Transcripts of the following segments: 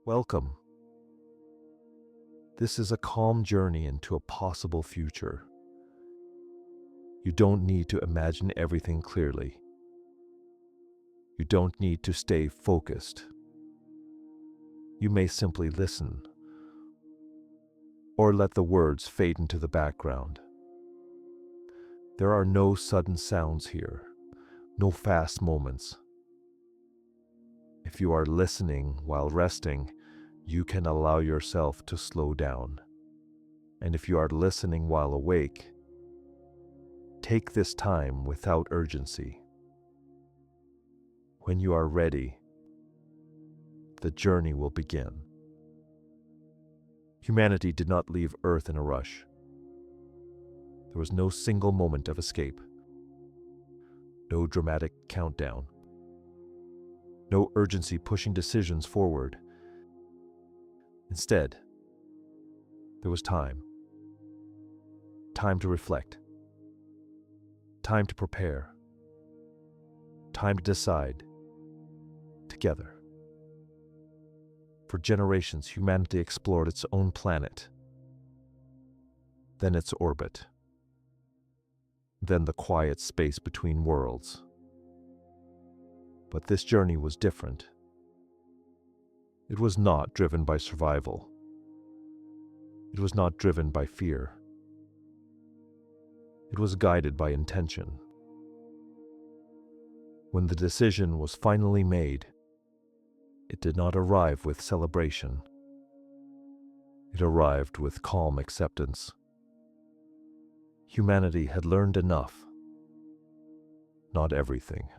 Welcome. This is a calm journey into a possible future. You don't need to imagine everything clearly. You don't need to stay focused. You may simply listen, or let the words fade into the background. There are no sudden sounds here, no fast moments. If you are listening while resting, you can allow yourself to slow down. And if you are listening while awake, take this time without urgency. When you are ready, the journey will begin. Humanity did not leave Earth in a rush. There was no single moment of escape, no dramatic countdown, no urgency pushing decisions forward. Instead, there was time. Time to reflect. Time to prepare. Time to decide. Together. For generations, humanity explored its own planet, then its orbit, then the quiet space between worlds. But this journey was different. It was not driven by survival. It was not driven by fear. It was guided by intention. When the decision was finally made, it did not arrive with celebration. It arrived with calm acceptance. Humanity had learned enough. Not everything,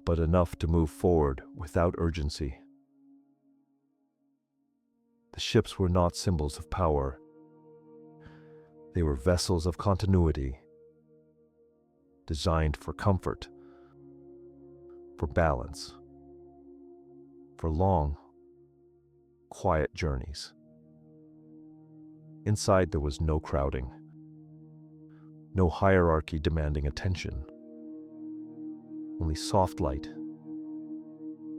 but enough to move forward without urgency. The ships were not symbols of power. They were vessels of continuity, designed for comfort, for balance, for long, quiet journeys. Inside there was no crowding, no hierarchy demanding attention, only soft light,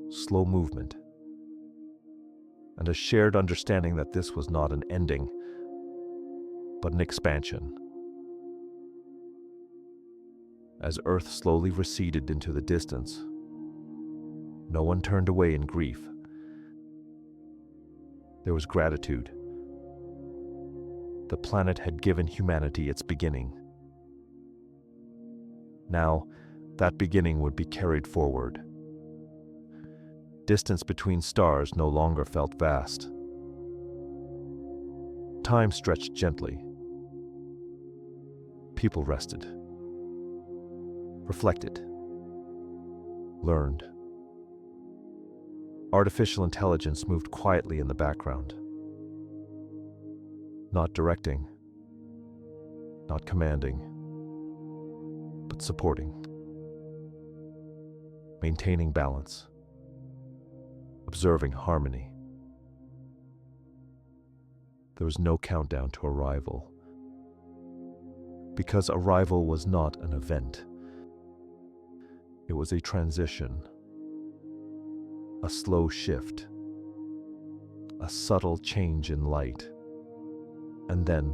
slow movement, and a shared understanding that this was not an ending, but an expansion. As Earth slowly receded into the distance, no one turned away in grief. There was gratitude. The planet had given humanity its beginning. Now, that beginning would be carried forward. Distance between stars no longer felt vast. Time stretched gently. People rested, reflected, learned. Artificial intelligence moved quietly in the background, not directing, not commanding, but supporting, maintaining balance, observing harmony. There was no countdown to arrival, because arrival was not an event. It was a transition, a slow shift, a subtle change in light. And then,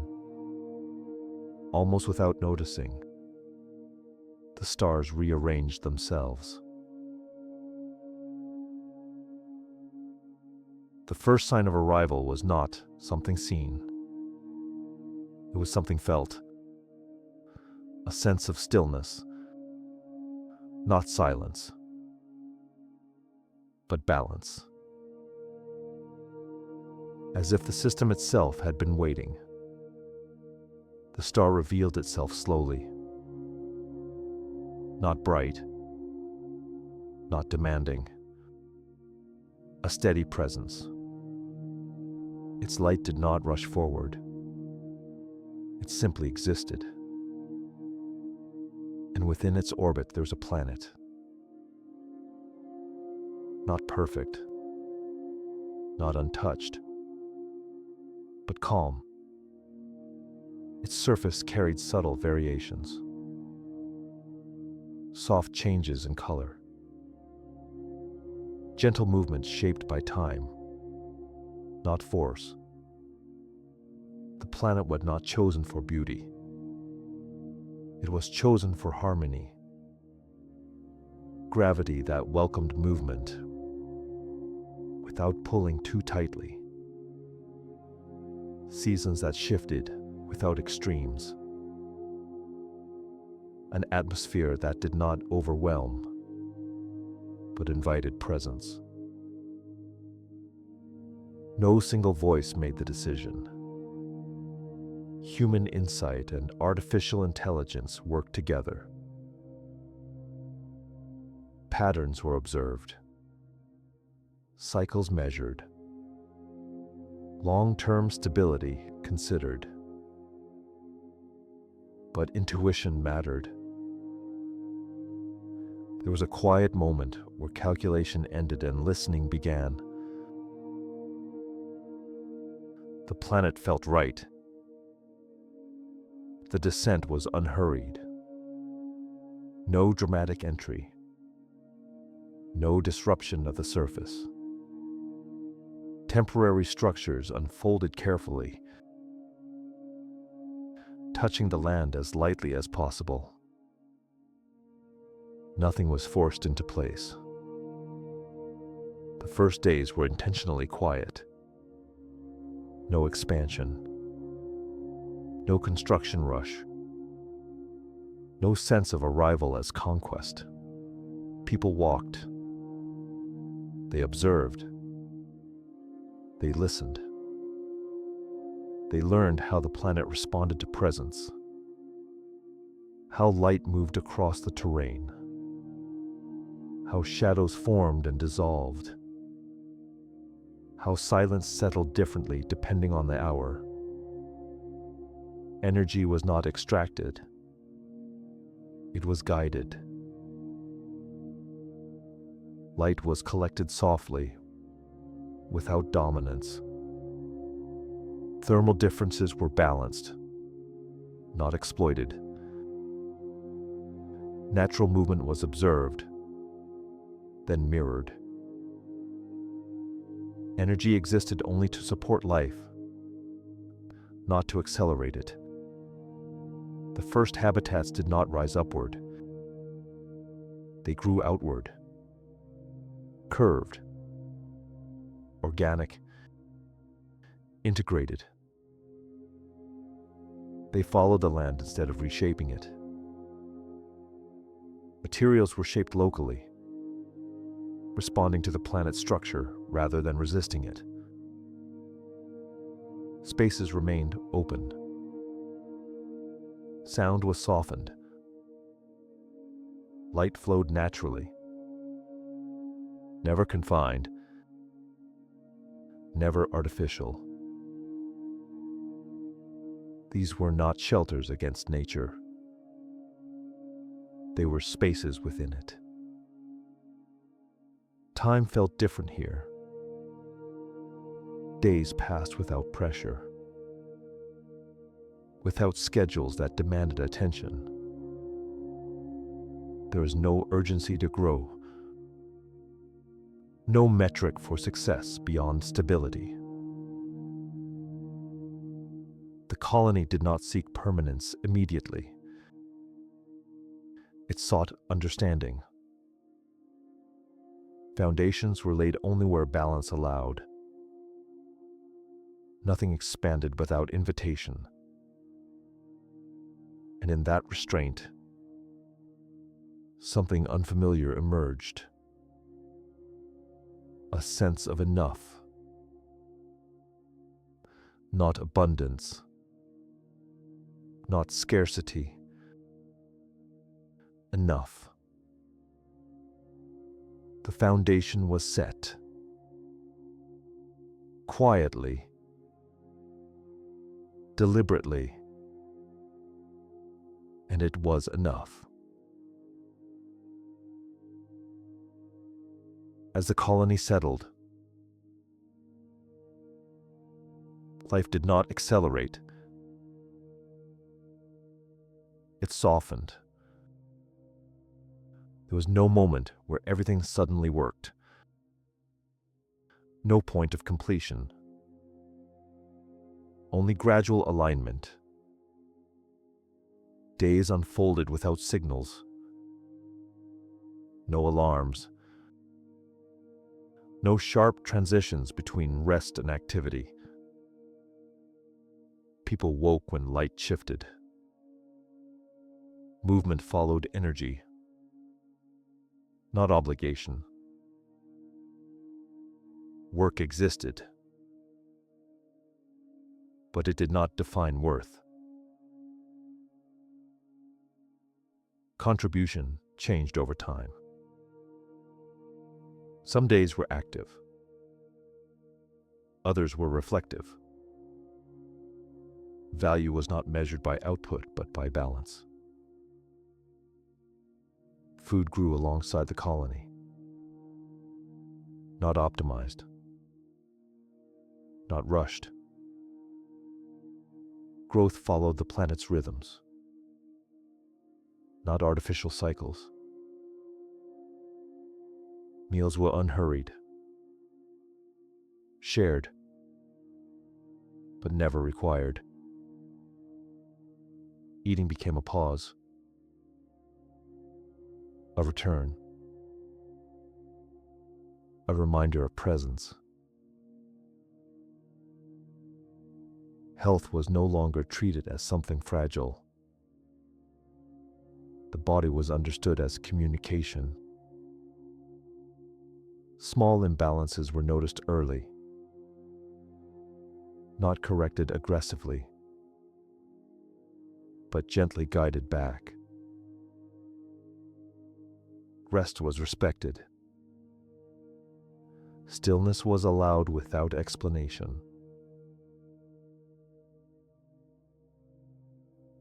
almost without noticing, the stars rearranged themselves. The first sign of arrival was not something seen. It was something felt. A sense of stillness. Not silence, but balance. As if the system itself had been waiting. The star revealed itself slowly. Not bright, not demanding. A steady presence. Its light did not rush forward. It simply existed. And within its orbit there was a planet. Not perfect, not untouched, but calm. Its surface carried subtle variations, soft changes in color, gentle movements shaped by time, not force. The planet was not chosen for beauty. It was chosen for harmony, gravity that welcomed movement without pulling too tightly, seasons that shifted without extremes, an atmosphere that did not overwhelm but invited presence. No single voice made the decision. Human insight and artificial intelligence worked together. Patterns were observed, cycles measured, long-term stability considered. But intuition mattered. There was a quiet moment where calculation ended and listening began. The planet felt right. The descent was unhurried. No dramatic entry. No disruption of the surface. Temporary structures unfolded carefully, touching the land as lightly as possible. Nothing was forced into place. The first days were intentionally quiet. No expansion. No construction rush. No sense of arrival as conquest. People walked. They observed. They listened. They learned how the planet responded to presence, how light moved across the terrain, how shadows formed and dissolved, how silence settled differently depending on the hour. Energy was not extracted. It was guided. Light was collected softly, without dominance. Thermal differences were balanced, not exploited. Natural movement was observed, then mirrored. Energy existed only to support life, not to accelerate it. The first habitats did not rise upward. They grew outward, curved, organic, integrated. They followed the land instead of reshaping it. Materials were shaped locally, responding to the planet's structure rather than resisting it. Spaces remained open. Sound was softened. Light flowed naturally. Never confined, never artificial. These were not shelters against nature. They were spaces within it. Time felt different here. Days passed without pressure, without schedules that demanded attention. There was no urgency to grow, no metric for success beyond stability. The colony did not seek permanence immediately. It sought understanding. Foundations were laid only where balance allowed. Nothing expanded without invitation. And in that restraint, something unfamiliar emerged. A sense of enough. Not abundance. Not scarcity. Enough. The foundation was set. Quietly. Deliberately. And it was enough. As the colony settled, life did not accelerate. It softened. There was no moment where everything suddenly worked. No point of completion. Only gradual alignment. Days unfolded without signals. No alarms. No sharp transitions between rest and activity. People woke when light shifted. Movement followed energy, not obligation. Work existed, but it did not define worth. Contribution changed over time. Some days were active. Others were reflective. Value was not measured by output, but by balance. Food grew alongside the colony, not optimized, not rushed. Growth followed the planet's rhythms, not artificial cycles. Meals were unhurried, shared, but never required. Eating became a pause, a return, a reminder of presence. Health was no longer treated as something fragile. The body was understood as communication. Small imbalances were noticed early, not corrected aggressively, but gently guided back. Rest was respected. Stillness was allowed without explanation.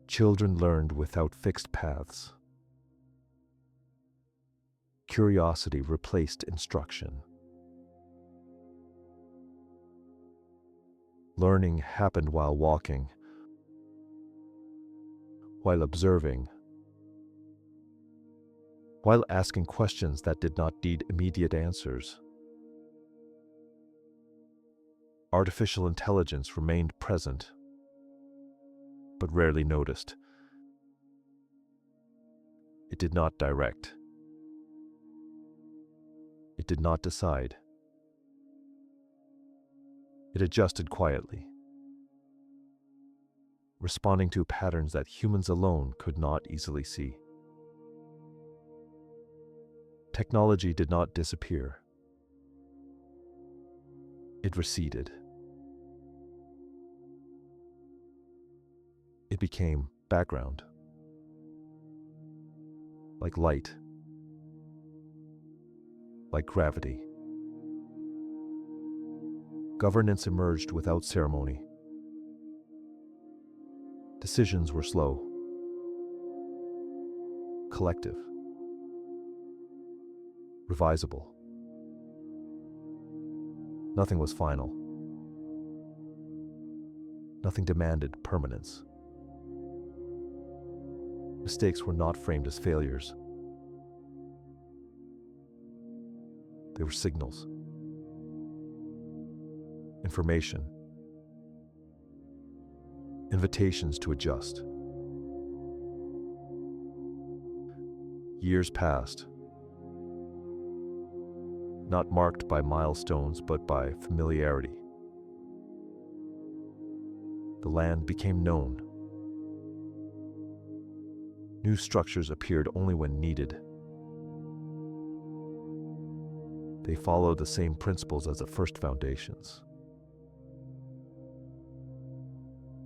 Children learned without fixed paths. Curiosity replaced instruction. Learning happened while walking, while observing, while asking questions that did not need immediate answers. Artificial intelligence remained present, but rarely noticed. It did not direct. It did not decide. It adjusted quietly, responding to patterns that humans alone could not easily see. Technology did not disappear. It receded. It became background, like light, like gravity. Governance emerged without ceremony. Decisions were slow, collective, revisable. Nothing was final. Nothing demanded permanence. Mistakes were not framed as failures. They were signals, information, invitations to adjust. Years passed, not marked by milestones but by familiarity. The land became known. New structures appeared only when needed. They followed the same principles as the first foundations.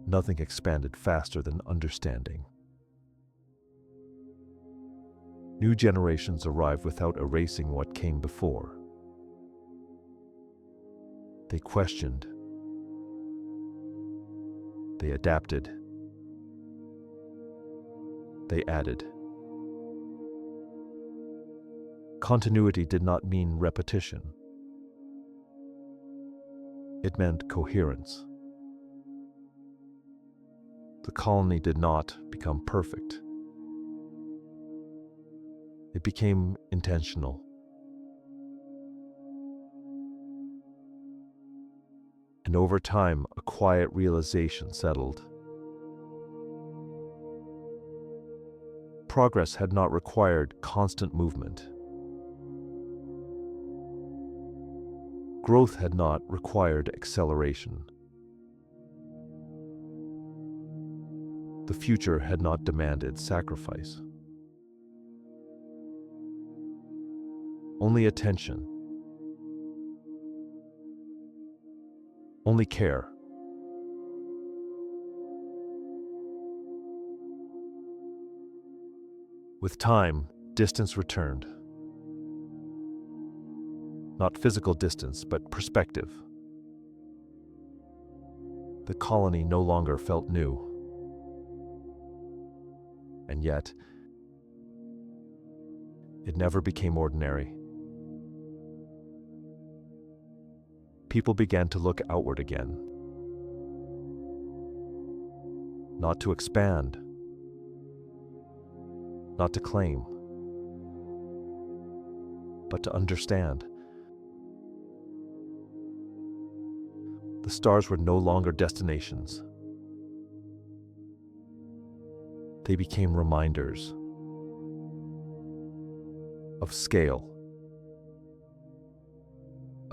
Nothing expanded faster than understanding. New generations arrived without erasing what came before. They questioned. They adapted. They added. Continuity did not mean repetition. It meant coherence. The colony did not become perfect. It became intentional. And over time, a quiet realization settled. Progress had not required constant movement. Growth had not required acceleration. The future had not demanded sacrifice. Only attention. Only care. With time, distance returned. Not physical distance, but perspective. The colony no longer felt new. And yet, it never became ordinary. People began to look outward again. Not to expand, not to claim, but to understand. The stars were no longer destinations. They became reminders of scale,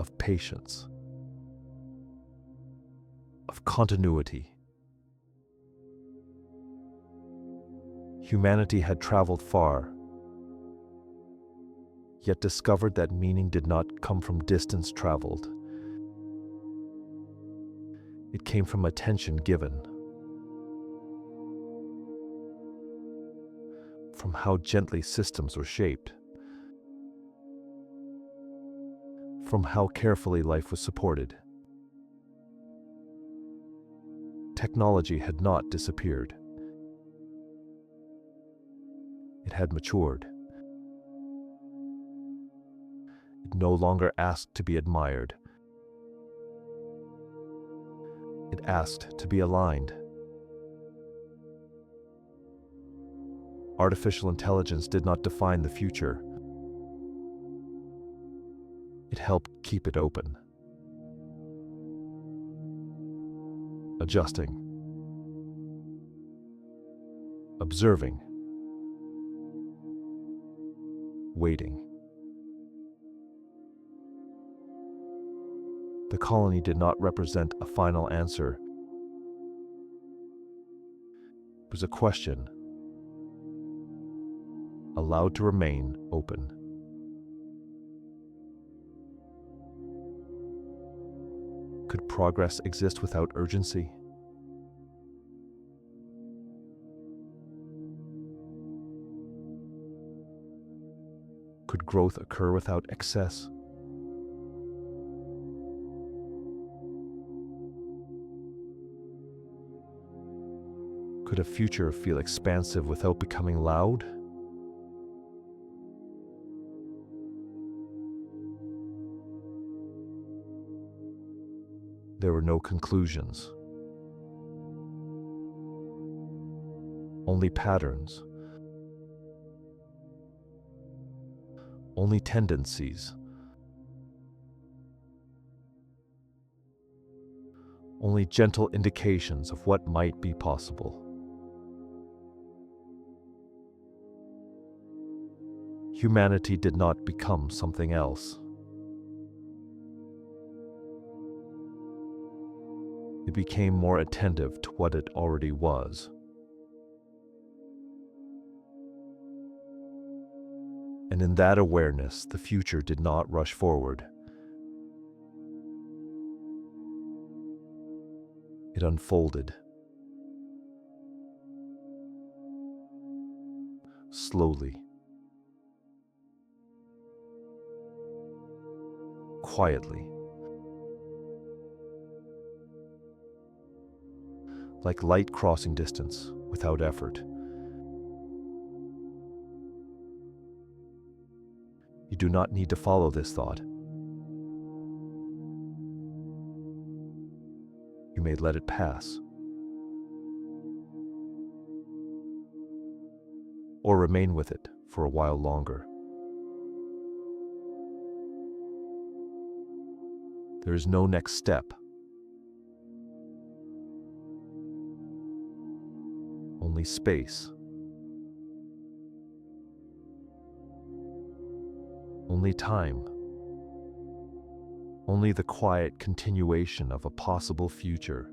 of patience, of continuity. Humanity had traveled far, yet discovered that meaning did not come from distance traveled. It came from attention given, from how gently systems were shaped, from how carefully life was supported. Technology had not disappeared. It had matured. It no longer asked to be admired. It asked to be aligned. Artificial intelligence did not define the future. It helped keep it open. Adjusting. Observing. Waiting. The colony did not represent a final answer. It was a question, allowed to remain open. Could progress exist without urgency? Could growth occur without excess? Could a future feel expansive without becoming loud? There were no conclusions. Only patterns. Only tendencies. Only gentle indications of what might be possible. Humanity did not become something else. It became more attentive to what it already was. And in that awareness, the future did not rush forward. It unfolded. Slowly. Quietly. Like light crossing distance without effort. You do not need to follow this thought. You may let it pass. Or remain with it for a while longer. There is no next step, only space. Only time. Only the quiet continuation of a possible future.